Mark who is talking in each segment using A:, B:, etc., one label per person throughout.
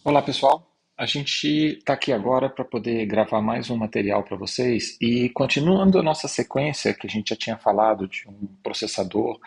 A: Olá, pessoal. A gente está aqui agora para poder gravar mais um material para vocês e continuando a nossa sequência que a gente já tinha falado de um processador,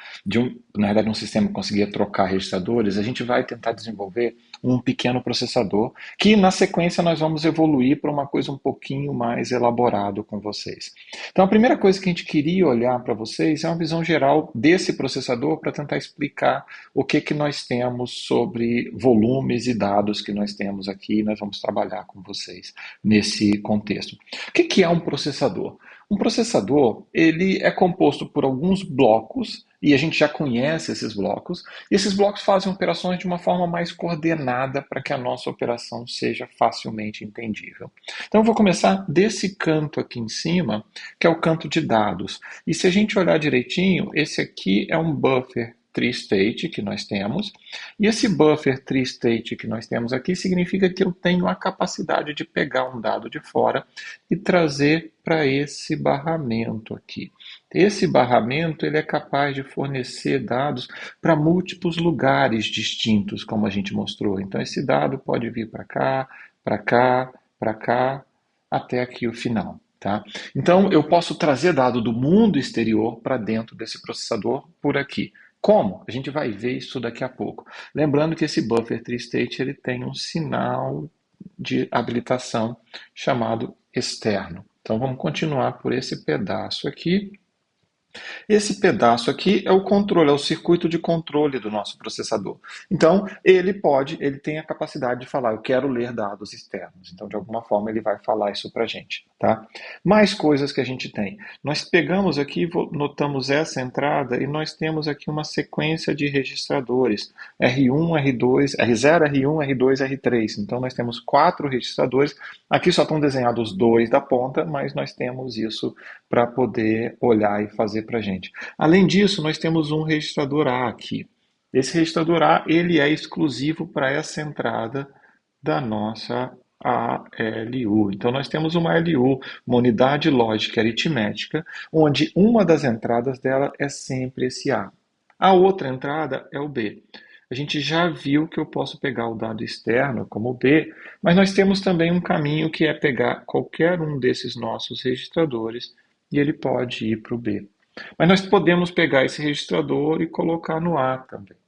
A: na verdade um sistema que conseguia trocar registradores, a gente vai tentar desenvolver um pequeno processador que na sequência nós vamos evoluir para uma coisa um pouquinho mais elaborado com vocês. Então a primeira coisa que a gente queria olhar para vocês é uma visão geral desse processador para tentar explicar o que que nós temos sobre volumes e dados que nós temos aqui. Nós vamos trabalhar com vocês nesse contexto. O que que é um processador? Um processador, ele é composto por alguns blocos, e a gente já conhece esses blocos, e esses blocos fazem operações de uma forma mais coordenada para que a nossa operação seja facilmente entendível. Então eu vou começar desse canto aqui em cima, que é o canto de dados. E se a gente olhar direitinho, esse aqui é um buffer tree-state que nós temos, e esse buffer tree-state que nós temos aqui significa que eu tenho a capacidade de pegar um dado de fora e trazer para esse barramento aqui. Esse barramento ele é capaz de fornecer dados para múltiplos lugares distintos, como a gente mostrou. Então esse dado pode vir para cá, para cá, para cá, até aqui o final. Tá? Então eu posso trazer dado do mundo exterior para dentro desse processador por aqui. Como? A gente vai ver isso daqui a pouco. Lembrando que esse buffer tree state ele tem um sinal de habilitação chamado externo. Então vamos continuar por esse pedaço aqui. Esse pedaço aqui é o controle, é o circuito de controle do nosso processador. Então, ele tem a capacidade de falar, eu quero ler dados externos. Então, de alguma forma, ele vai falar isso para a gente. Tá? Mais coisas que a gente tem. Nós pegamos aqui, notamos essa entrada e nós temos aqui uma sequência de registradores. R1, R2, R0, R1, R2, R3. Então, nós temos 4 registradores. Aqui só estão desenhados 2 da ponta, mas nós temos isso para poder olhar e fazer para a gente. Além disso, nós temos um registrador A aqui. Esse registrador A ele é exclusivo para essa entrada da nossa ALU. Então, nós temos uma ALU, uma unidade lógica aritmética, onde uma das entradas dela é sempre esse A. A outra entrada é o B. A gente já viu que eu posso pegar o dado externo como o B, mas nós temos também um caminho que é pegar qualquer um desses nossos registradores e ele pode ir para o B. Mas nós podemos pegar esse registrador e colocar no A também.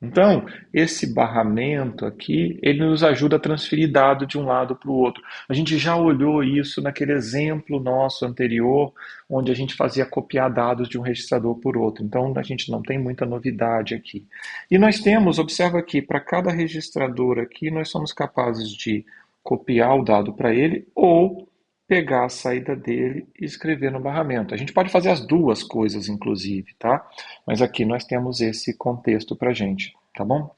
A: Então, esse barramento aqui, ele nos ajuda a transferir dado de um lado para o outro. A gente já olhou isso naquele exemplo nosso anterior, onde a gente fazia copiar dados de um registrador por outro. Então, a gente não tem muita novidade aqui. E nós temos, observa aqui, para cada registrador aqui, nós somos capazes de copiar o dado para ele ou pegar a saída dele e escrever no barramento. A gente pode fazer as duas coisas, inclusive, tá? Mas aqui nós temos esse contexto para a gente, tá bom?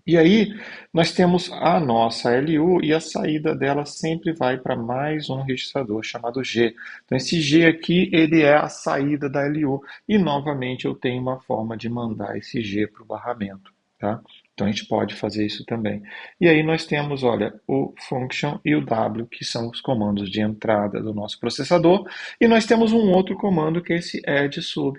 A: E aí, nós temos a nossa LU e a saída dela sempre vai para mais um registrador chamado G. Então, esse G aqui, ele é a saída da LU. E, novamente, eu tenho uma forma de mandar esse G para o barramento. Tá? Então, a gente pode fazer isso também. E aí, nós temos, olha, o function e o W, que são os comandos de entrada do nosso processador. E nós temos um outro comando, que é esse add sub,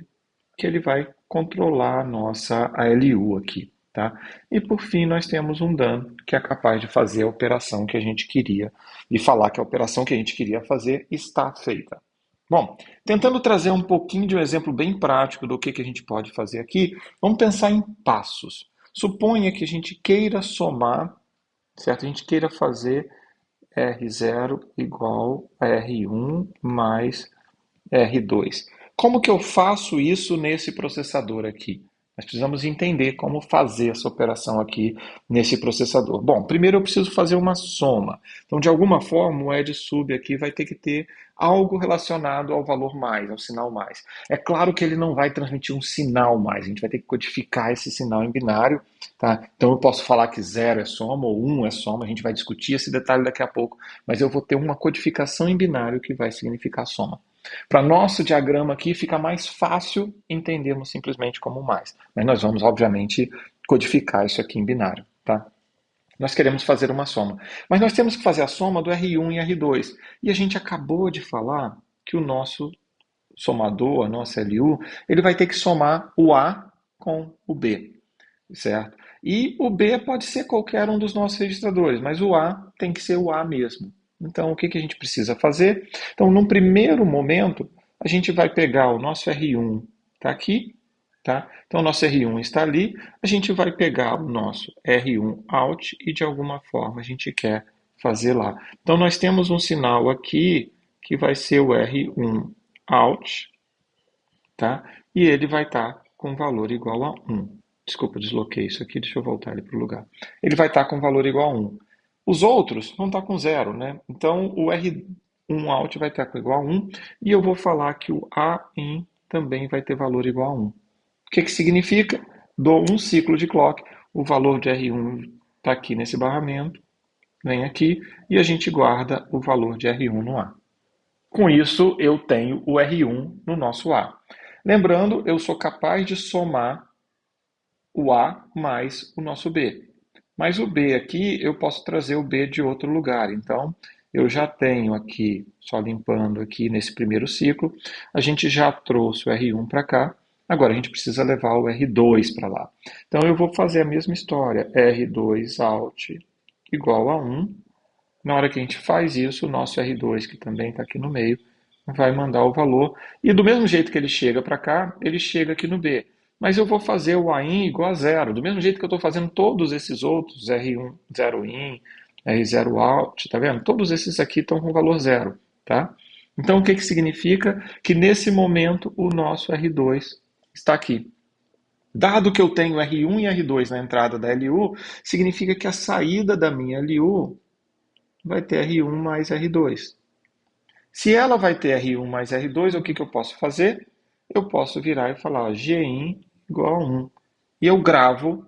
A: que ele vai controlar a nossa ALU aqui. Tá? E por fim, nós temos um done que é capaz de fazer a operação que a gente queria e falar que a operação que a gente queria fazer está feita. Bom, tentando trazer um pouquinho de um exemplo bem prático do que a gente pode fazer aqui, vamos pensar em passos. Suponha que a gente queira somar, certo? A gente queira fazer R0 igual a R1 mais R2. Como que eu faço isso nesse processador aqui? Nós precisamos entender como fazer essa operação aqui nesse processador. Bom, primeiro eu preciso fazer uma soma. Então, de alguma forma, o add sub aqui vai ter que ter algo relacionado ao valor mais, ao sinal mais. É claro que ele não vai transmitir um sinal mais, a gente vai ter que codificar esse sinal em binário. Tá? Então, eu posso falar que 0 é soma ou 1 é soma, a gente vai discutir esse detalhe daqui a pouco, mas eu vou ter uma codificação em binário que vai significar soma. Para nosso diagrama aqui fica mais fácil entendermos simplesmente como mais. Mas nós vamos, obviamente, codificar isso aqui em binário. Tá? Nós queremos fazer uma soma. Mas nós temos que fazer a soma do R1 e R2. E a gente acabou de falar que o nosso somador, a nossa LU, ele vai ter que somar o A com o B. Certo? E o B pode ser qualquer um dos nossos registradores, mas o A tem que ser o A mesmo. Então, o que que a gente precisa fazer? Então, num primeiro momento, a gente vai pegar o nosso R1, está aqui, tá? Então, o nosso R1 está ali, a gente vai pegar o nosso R1 out e, de alguma forma, a gente quer fazer lá. Então, nós temos um sinal aqui que vai ser o R1 out, tá? E ele vai estar com valor igual a 1. Desculpa, desloquei isso aqui, deixa eu voltar ele para o lugar. Ele vai estar com valor igual a 1. Os outros vão estar com zero, né? Então, o R1 out vai estar com igual a 1 e eu vou falar que o A in também vai ter valor igual a 1. O que que significa? Dou um ciclo de clock, o valor de R1 está aqui nesse barramento, vem aqui e a gente guarda o valor de R1 no A. Com isso, eu tenho o R1 no nosso A. Lembrando, eu sou capaz de somar o A mais o nosso B. Mas o B aqui, eu posso trazer o B de outro lugar. Então, eu já tenho aqui, só limpando aqui nesse primeiro ciclo, a gente já trouxe o R1 para cá. Agora a gente precisa levar o R2 para lá. Então, eu vou fazer a mesma história. R2 out igual a 1. Na hora que a gente faz isso, o nosso R2, que também está aqui no meio, vai mandar o valor. E do mesmo jeito que ele chega para cá, ele chega aqui no B. Mas eu vou fazer o AIN igual a zero. Do mesmo jeito que eu estou fazendo todos esses outros, R1, 0 IN, R0 out, tá vendo? Todos esses aqui estão com valor zero, tá? Então, o que que significa? Que nesse momento o nosso R2 está aqui. Dado que eu tenho R1 e R2 na entrada da LU, significa que a saída da minha LU vai ter R1 mais R2. Se ela vai ter R1 mais R2, o que que eu posso fazer? Eu posso virar e falar ó, Gin igual a 1. E eu gravo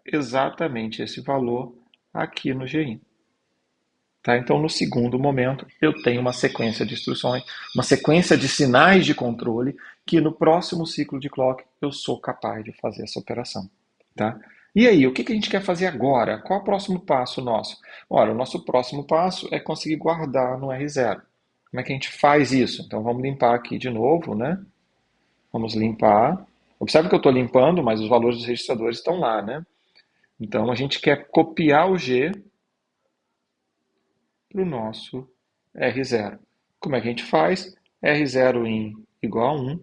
A: exatamente esse valor aqui no Gin. Tá? Então, no segundo momento, eu tenho uma sequência de instruções, uma sequência de sinais de controle, que no próximo ciclo de clock eu sou capaz de fazer essa operação. Tá? E aí, o que que a gente quer fazer agora? Qual é o próximo passo nosso? Ora, o nosso próximo passo é conseguir guardar no R0. Como é que a gente faz isso? Então, vamos limpar aqui de novo, né? Vamos limpar. Observe que eu estou limpando, mas os valores dos registradores estão lá, né? Então, a gente quer copiar o G para o nosso R0. Como é que a gente faz? R0 in igual a 1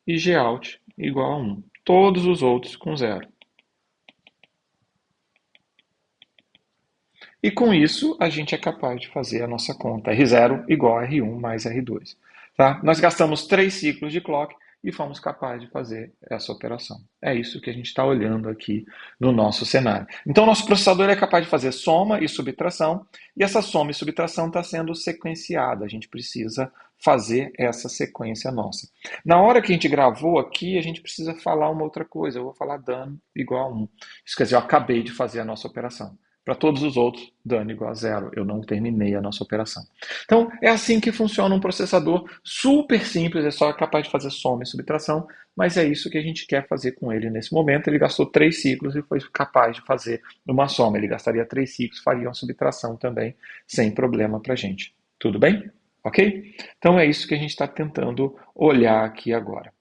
A: e Gout igual a 1. Todos os outros com zero. E com isso, a gente é capaz de fazer a nossa conta R0 igual a R1 mais R2. Tá? Nós gastamos 3 ciclos de clock e fomos capazes de fazer essa operação. É isso que a gente está olhando aqui no nosso cenário. Então, nosso processador é capaz de fazer soma e subtração, e essa soma e subtração está sendo sequenciada. A gente precisa fazer essa sequência nossa. Na hora que a gente gravou aqui, a gente precisa falar uma outra coisa. Eu vou falar dano igual a 1. Isso quer dizer, eu acabei de fazer a nossa operação. Para todos os outros, dano igual a zero. Eu não terminei a nossa operação. Então, é assim que funciona um processador super simples, é só capaz de fazer soma e subtração, mas é isso que a gente quer fazer com ele nesse momento. Ele gastou 3 ciclos e foi capaz de fazer uma soma. Ele gastaria 3 ciclos, faria uma subtração também, sem problema para a gente. Tudo bem? Ok? Então, é isso que a gente está tentando olhar aqui agora.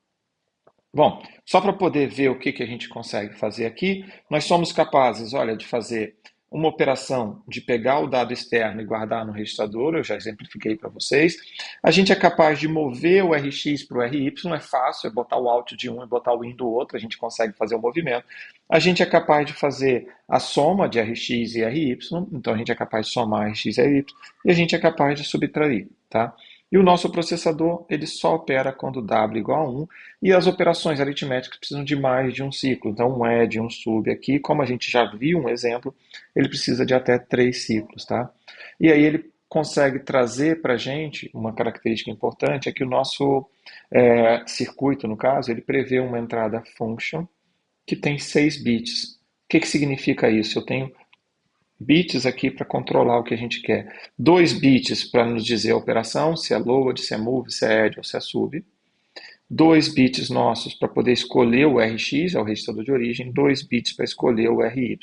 A: Bom, só para poder ver o que, que a gente consegue fazer aqui, nós somos capazes, olha, de fazer uma operação de pegar o dado externo e guardar no registrador, eu já exemplifiquei para vocês. A gente é capaz de mover o RX para o RY, é fácil, é botar o out de um e botar o in do outro, a gente consegue fazer o movimento. A gente é capaz de fazer a soma de RX e RY, então a gente é capaz de somar RX e RY, e a gente é capaz de subtrair, tá? E o nosso processador, ele só opera quando W igual a 1, e as operações aritméticas precisam de mais de um ciclo. Então, um add, um sub aqui, como a gente já viu um exemplo, ele precisa de até 3 ciclos, tá? E aí ele consegue trazer para a gente, uma característica importante, é que o nosso circuito, no caso, ele prevê uma entrada function que tem 6 bits. O que que significa isso? Eu tenho bits aqui para controlar o que a gente quer. 2 bits para nos dizer a operação, se é load, se é move, se é add ou se é sub. 2 bits nossos para poder escolher o RX, é o registrador de origem. 2 bits para escolher o RY,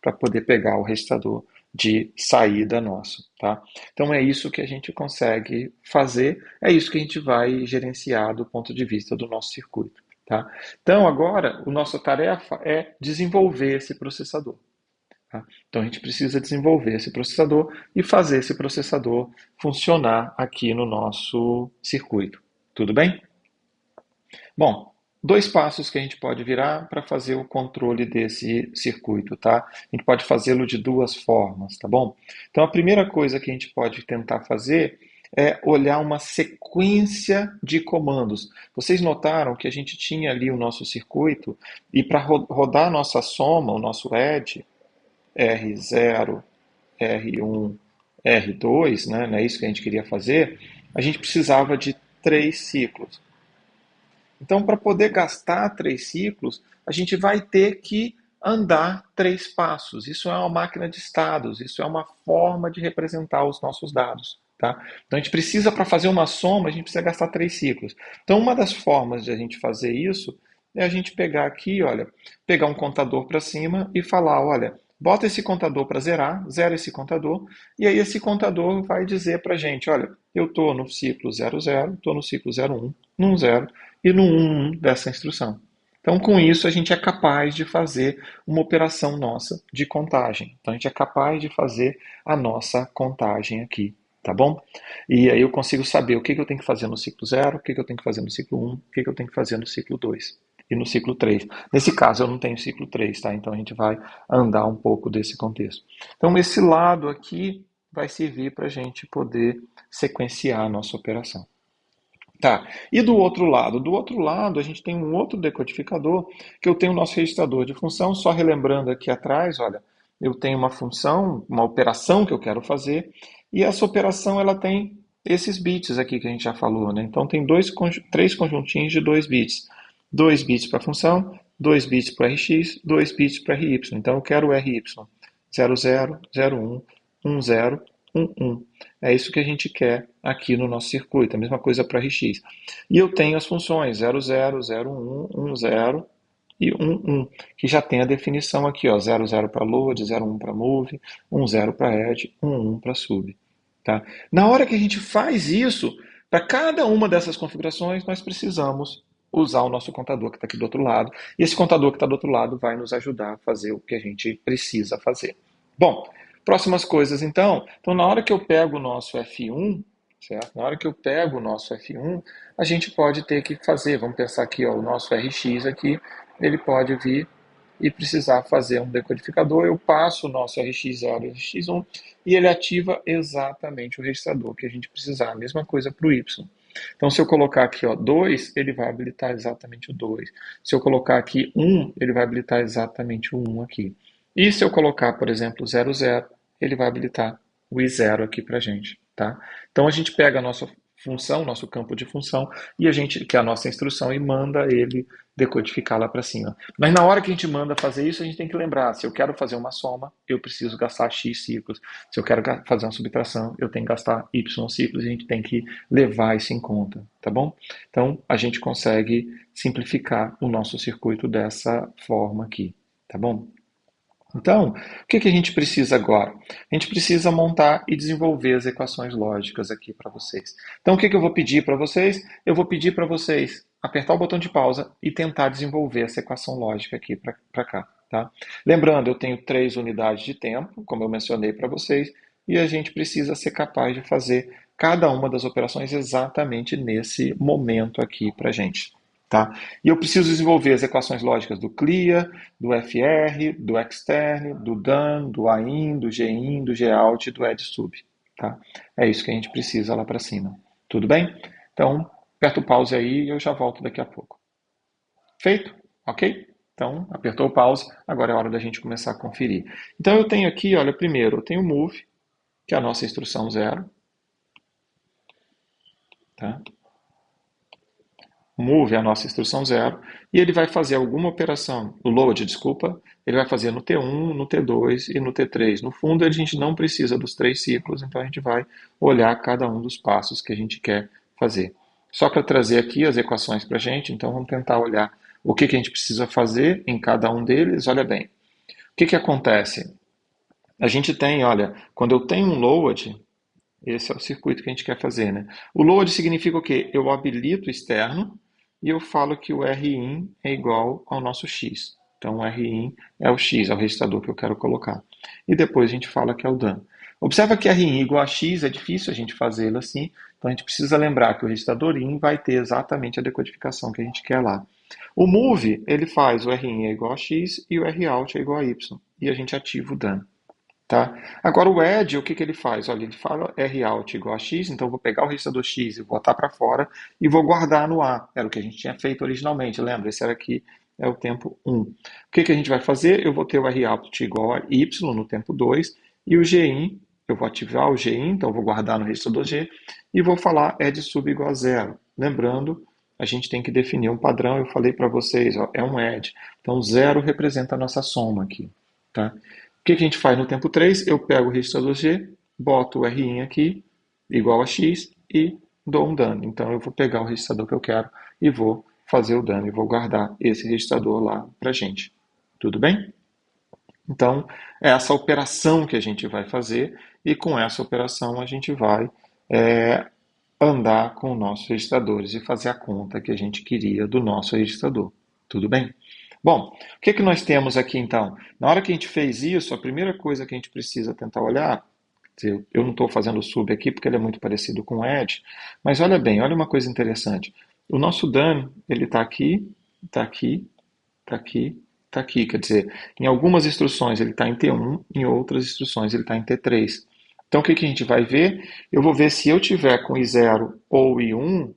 A: para poder pegar o registrador de saída nosso. Tá? Então é isso que a gente consegue fazer, é isso que a gente vai gerenciar do ponto de vista do nosso circuito. Tá? Então, agora, a nossa tarefa é desenvolver esse processador. Tá? Então, a gente precisa desenvolver esse processador e fazer esse processador funcionar aqui no nosso circuito. Tudo bem? Bom, dois passos que a gente pode virar para fazer o controle desse circuito, tá? A gente pode fazê-lo de duas formas, tá bom? Então, a primeira coisa que a gente pode tentar fazer é olhar uma sequência de comandos. Vocês notaram que a gente tinha ali o nosso circuito e para rodar a nossa soma, o nosso add, R0, R1, R2, né? Não é isso que a gente queria fazer, a gente precisava de três ciclos. Então, para poder gastar três ciclos, a gente vai ter que andar três passos. Isso é uma máquina de estados, isso é uma forma de representar os nossos dados. Tá? Então, a gente precisa, para fazer uma soma, a gente precisa gastar três ciclos. Então, uma das formas de a gente fazer isso é a gente pegar aqui, olha, pegar um contador para cima e falar, olha, bota esse contador para zerar, zera esse contador, e aí esse contador vai dizer para a gente, olha, eu estou no ciclo 00, estou no ciclo 01, no 0 e no 11 dessa instrução. Então, com isso, a gente é capaz de fazer uma operação nossa de contagem. Então, a gente é capaz de fazer a nossa contagem aqui, tá bom? E aí eu consigo saber o que eu tenho que fazer no ciclo 0, o que eu tenho que fazer no ciclo 1, o que eu tenho que fazer no ciclo 2 e no ciclo 3. Nesse caso, eu não tenho ciclo 3, tá? Então, a gente vai andar um pouco desse contexto. Então, esse lado aqui vai servir para a gente poder sequenciar a nossa operação. Tá. E do outro lado? Do outro lado, a gente tem um outro decodificador, que eu tenho o nosso registrador de função, só relembrando aqui atrás, olha, eu tenho uma função, uma operação que eu quero fazer, e essa operação ela tem esses bits aqui que a gente já falou, né? Então tem três conjuntinhos de 2 bits. 2 bits para a função, 2 bits para o RX, 2 bits para o RY. Então eu quero o RY 00, 01, 10, 11. É isso que a gente quer aqui no nosso circuito, a mesma coisa para RX. E eu tenho as funções 00, 01, 10 e 11, que já tem a definição aqui, ó, 00 para load, 01 para move, 10 para add, 11 para sub. Tá? Na hora que a gente faz isso, para cada uma dessas configurações, nós precisamos usar o nosso contador que está aqui do outro lado. E esse contador que está do outro lado vai nos ajudar a fazer o que a gente precisa fazer. Bom, próximas coisas então. Então, na hora que eu pego o nosso F1, certo? Na hora que eu pego o nosso F1, a gente pode ter que fazer, vamos pensar aqui, ó, o nosso RX aqui, ele pode vir e precisar fazer um decodificador, eu passo o nosso RX0 e RX1 e ele ativa exatamente o registrador que a gente precisar. A mesma coisa para o Y. Então, se eu colocar aqui ó, 2, ele vai habilitar exatamente o 2. Se eu colocar aqui 1, ele vai habilitar exatamente o 1 aqui. E se eu colocar, por exemplo, 00, ele vai habilitar o I0 aqui para a gente. Tá? Então, a gente pega a nossa função, nosso campo de função, e a gente, que é a nossa instrução, e manda ele decodificar lá para cima. Mas na hora que a gente manda fazer isso, a gente tem que lembrar, se eu quero fazer uma soma, eu preciso gastar X ciclos. Se eu quero fazer uma subtração, eu tenho que gastar Y ciclos, e a gente tem que levar isso em conta, tá bom? Então, a gente consegue simplificar o nosso circuito dessa forma aqui, tá bom? Então, o que a gente precisa agora? A gente precisa montar e desenvolver as equações lógicas aqui para vocês. Então, o que eu vou pedir para vocês? Eu vou pedir para vocês apertar o botão de pausa e tentar desenvolver essa equação lógica aqui para cá. Tá? Lembrando, eu tenho 3 unidades de tempo, como eu mencionei para vocês, e a gente precisa ser capaz de fazer cada uma das operações exatamente nesse momento aqui para a gente. Tá? E eu preciso desenvolver as equações lógicas do clear, do FR, do extern, do done, do AIN, do GIN, do GOUT e do add_sub. Tá? É isso que a gente precisa lá para cima. Tudo bem? Então, aperta o pause aí e eu já volto daqui a pouco. Feito? Ok? Então, apertou o pause, agora é hora da gente começar a conferir. Então, eu tenho aqui, olha, primeiro eu tenho o move, que é a nossa instrução 0. Tá? Move é a nossa instrução 0, e ele vai fazer alguma operação, o load, desculpa, ele vai fazer no T1, no T2 e no T3. No fundo, a gente não precisa dos 3 ciclos, então a gente vai olhar cada um dos passos que a gente quer fazer. Só para trazer aqui as equações para a gente, então vamos tentar olhar o que a gente precisa fazer em cada um deles. Olha bem, o que acontece? A gente tem, olha, quando eu tenho um load, esse é o circuito que a gente quer fazer, né? O load significa o quê? Eu habilito o externo, e eu falo que o RIN é igual ao nosso X. Então, o RIN é o X, é o registrador que eu quero colocar. E depois a gente fala que é o DAN. Observa que RIN igual a X é difícil a gente fazê-lo assim, então a gente precisa lembrar que o registrador IN vai ter exatamente a decodificação que a gente quer lá. O move, ele faz o RIN é igual a X e o ROUT é igual a Y. E a gente ativa o DAN. Tá? Agora o add, o que, que ele faz? Olha, ele fala ROUT igual a X, então eu vou pegar o registrador X e botar para fora e vou guardar no A. Era o que a gente tinha feito originalmente, lembra? Esse era aqui, é o tempo 1. O que, que a gente vai fazer? Eu vou ter o ROUT igual a Y no tempo 2 e o GIN, eu vou ativar o GIN, então eu vou guardar no registrador G e vou falar add sub igual a 0. Lembrando, a gente tem que definir um padrão, eu falei para vocês, ó, é um add. Então 0 representa a nossa soma aqui. Tá? O que a gente faz no tempo 3? Eu pego o registrador G, boto o RIN aqui, igual a X, e dou um dano. Então eu vou pegar o registrador que eu quero e vou fazer o dano, e vou guardar esse registrador lá para a gente. Tudo bem? Então, é essa operação que a gente vai fazer, e com essa operação a gente vai andar com nossos registradores e fazer a conta que a gente queria do nosso registrador. Tudo bem? Bom, o que, que nós temos aqui então? Na hora que a gente fez isso, a primeira coisa que a gente precisa tentar olhar, eu não estou fazendo o sub aqui porque ele é muito parecido com o add, mas olha bem, olha uma coisa interessante. O nosso dano, ele está aqui, está aqui, está aqui, está aqui. Quer dizer, em algumas instruções ele está em T1, em outras instruções ele está em T3. Então o que, que a gente vai ver? Eu vou ver se eu tiver com I0 ou I1,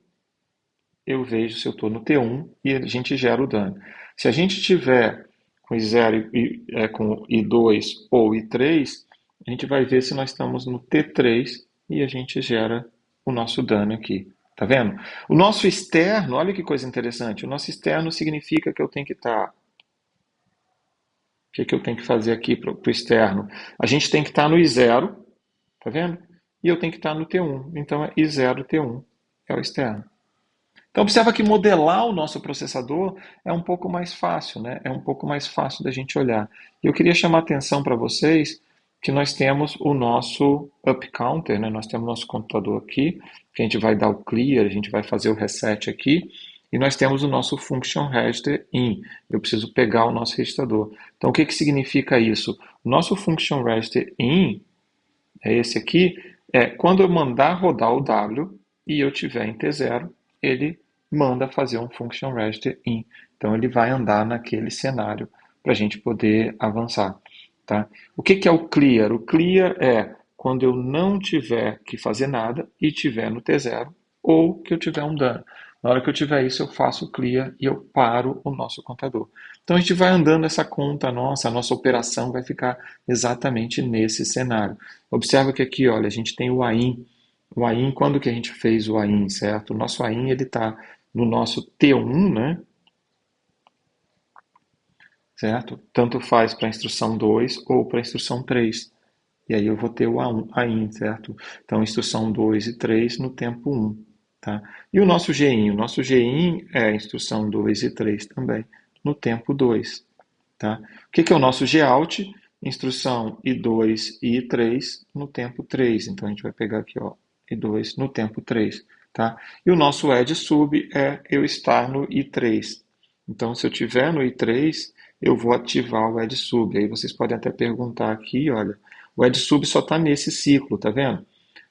A: eu vejo se eu estou no T1 e a gente gera o dano. Se a gente tiver com I0 com I2 ou I3, a gente vai ver se nós estamos no T3 e a gente gera o nosso dano aqui. Tá vendo? O nosso externo, olha que coisa interessante, o nosso externo significa que eu tenho que estar. O que, que eu tenho que fazer aqui para o externo? A gente tem que estar no I0, tá vendo? E eu tenho que estar no T1. Então é I0 T1, é o externo. Então, observa que modelar o nosso processador é um pouco mais fácil, né? É um pouco mais fácil da gente olhar. E eu queria chamar a atenção para vocês que nós temos o nosso up counter, né? Nós temos o nosso computador aqui, que a gente vai dar o clear, a gente vai fazer o reset aqui, e nós temos o nosso function register in. Eu preciso pegar o nosso registrador. Então, o que, que significa isso? O nosso function register in, é esse aqui, é quando eu mandar rodar o W e eu tiver em T0, ele manda fazer um function register in. Então ele vai andar naquele cenário para a gente poder avançar. Tá? O que, que é o clear? O clear é quando eu não tiver que fazer nada e tiver no T0 ou que eu tiver um dano. Na hora que eu tiver isso, eu faço o clear e eu paro o nosso contador. Então a gente vai andando essa conta nossa, a nossa operação vai ficar exatamente nesse cenário. Observa que aqui, olha, a gente tem o AIN. O AIN, quando que a gente fez o AIN, certo? O nosso AIN, ele está no nosso T1, né? Certo? Tanto faz para a instrução 2 ou para a instrução 3. E aí eu vou ter o A1, AIN, certo? Então, instrução 2 e 3 no tempo 1. Tá? E o nosso GIN? O nosso GIN é a instrução 2 e 3 também, no tempo 2. Tá? O que é o nosso GOUT? Instrução I2 e I3 no tempo 3. Então, a gente vai pegar aqui, ó, I2 no tempo 3. Tá? E o nosso add sub é eu estar no I3. Então, se eu tiver no I3, eu vou ativar o add sub. Aí vocês podem até perguntar aqui, olha, o add sub só está nesse ciclo, tá vendo?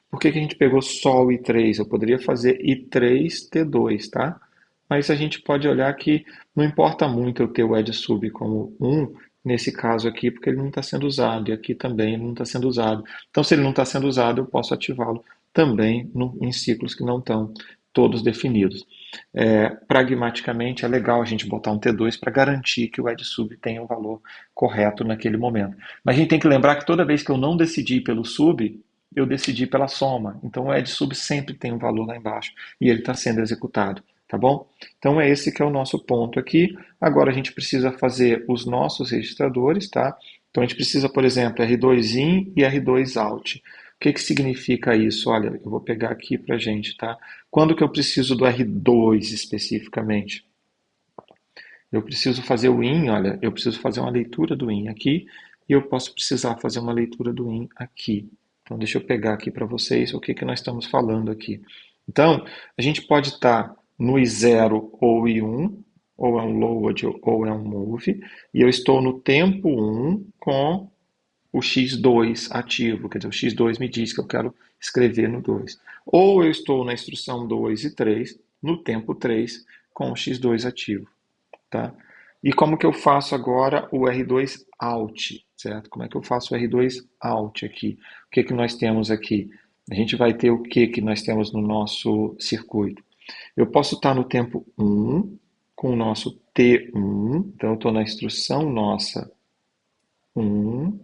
A: Por que que a gente pegou só o I3? Eu poderia fazer I3 T2, tá? Mas a gente pode olhar que não importa muito eu ter o add sub como 1 nesse caso aqui, porque ele não está sendo usado, e aqui também ele não está sendo usado. Então, se ele não está sendo usado, eu posso ativá-lo também em ciclos que não estão todos definidos. Pragmaticamente, é legal a gente botar um T2 para garantir que o add sub tenha o valor correto naquele momento. Mas a gente tem que lembrar que toda vez que eu não decidi pelo sub, eu decidi pela soma. Então o add sub sempre tem um valor lá embaixo e ele está sendo executado, tá bom? Então é esse que é o nosso ponto aqui. Agora a gente precisa fazer os nossos registradores, tá? Então a gente precisa, por exemplo, R2 in e R2 out. O que que significa isso? Olha, eu vou pegar aqui para a gente, tá? Quando que eu preciso do R2 especificamente? Eu preciso fazer o in, olha, eu preciso fazer uma leitura do in aqui e eu posso precisar fazer uma leitura do in aqui. Então, deixa eu pegar aqui para vocês o que que nós estamos falando aqui. Então, a gente pode estar no I0 ou I1, ou é um load ou é um move, e eu estou no tempo 1 com o x2 ativo, quer dizer, o x2 me diz que eu quero escrever no 2. Ou eu estou na instrução 2 e 3, no tempo 3, com o x2 ativo. Tá? E como que eu faço agora o R2 out, certo? Como é que eu faço o R2 out aqui? O que que nós temos aqui? A gente vai ter o que que nós temos no nosso circuito? Eu posso estar no tempo 1 com o nosso T1, então eu estou na instrução nossa 1,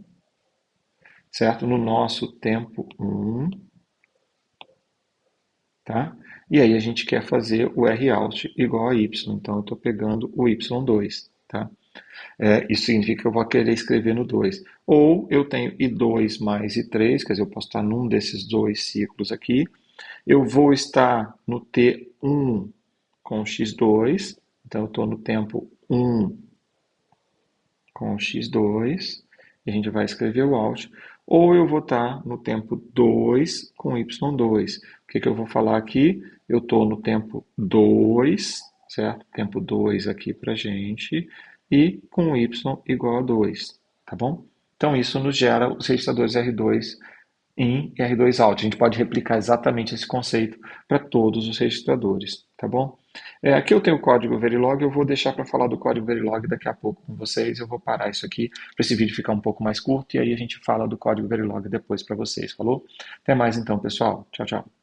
A: certo? No nosso tempo 1, tá? E aí a gente quer fazer o R out igual a Y, então eu estou pegando o Y2, tá? Isso significa que eu vou querer escrever no 2. Ou eu tenho I2 mais I3, quer dizer, eu posso estar num desses dois ciclos aqui. Eu vou estar no T1 com x2, então eu estou no tempo 1 com x2, e a gente vai escrever o out. Ou eu vou estar no tempo 2 com y2. O que que eu vou falar aqui? Eu estou no tempo 2, certo? Tempo 2 aqui para gente, e com y igual a 2, tá bom? Então isso nos gera os registradores R2 em R2 out. A gente pode replicar exatamente esse conceito para todos os registradores, tá bom? Aqui eu tenho o código Verilog, eu vou deixar para falar do código Verilog daqui a pouco com vocês. Eu vou parar isso aqui para esse vídeo ficar um pouco mais curto e aí a gente fala do código Verilog depois para vocês, falou? Até mais então, pessoal. Tchau, tchau.